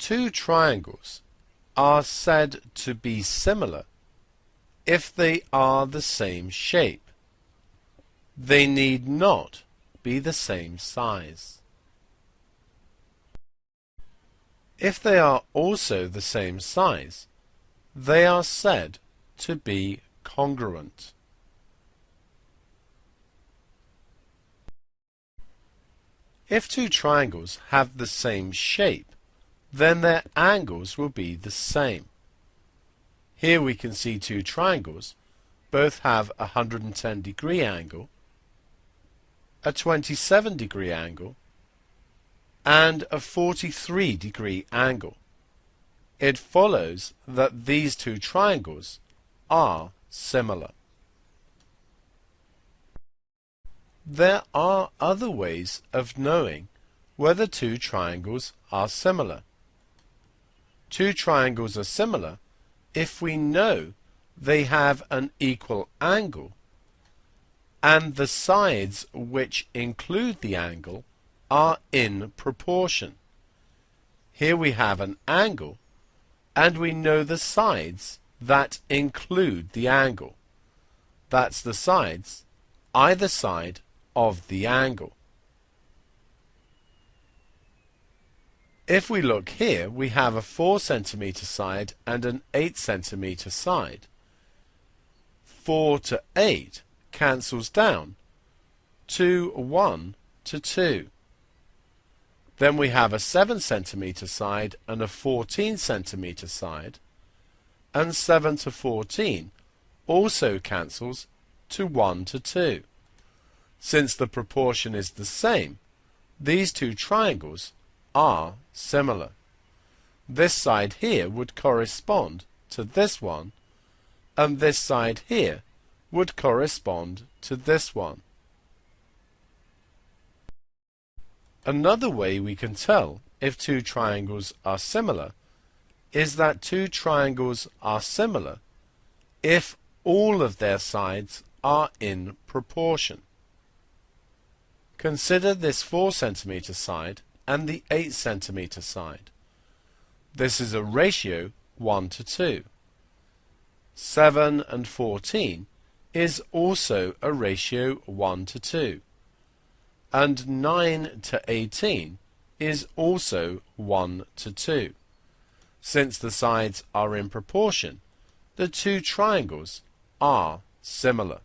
Two triangles are said to be similar if they are the same shape. They need not be the same size. If they are also the same size, they are said to be congruent. If two triangles have the same shape, then their angles will be the same. Here we can see two triangles. Both have a 110-degree angle, a 27-degree angle, and a 43-degree angle. It follows that these two triangles are similar. There are other ways of knowing whether two triangles are similar. Two triangles are similar if we know they have an equal angle and the sides which include the angle are in proportion. Here we have an angle and we know the sides that include the angle. That's the sides either side of the angle. If we look here, we have a 4 centimeter side and an 8 centimeter side. 4 to 8 cancels down to 1 to 2. Then we have a 7 centimeter side and a 14 centimeter side, and 7 to 14 also cancels to 1 to 2. Since the proportion is the same, these two triangles are similar. This side here would correspond to this one, and this side here would correspond to this one. Another way we can tell if two triangles are similar is that two triangles are similar if all of their sides are in proportion. Consider this 4 centimeter side and the 8 centimeter side. This is a ratio 1 to 2. 7 and 14 is also a ratio 1 to 2. And 9 to 18 is also 1 to 2. Since the sides are in proportion, the two triangles are similar.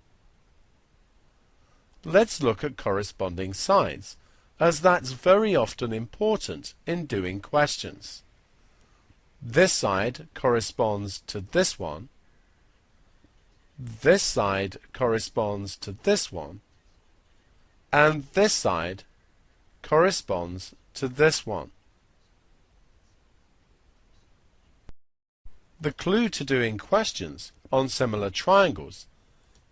Let's look at corresponding sides, as that's very often important in doing questions. This side corresponds to this one. This side corresponds to this one. And this side corresponds to this one. The clue to doing questions on similar triangles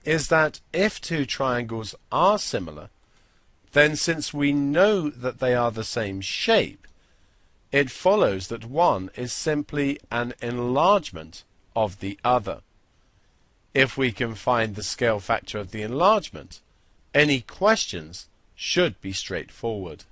is that if two triangles are similar, then since we know that they are the same shape, it follows that one is simply an enlargement of the other. If we can find the scale factor of the enlargement, any questions should be straightforward.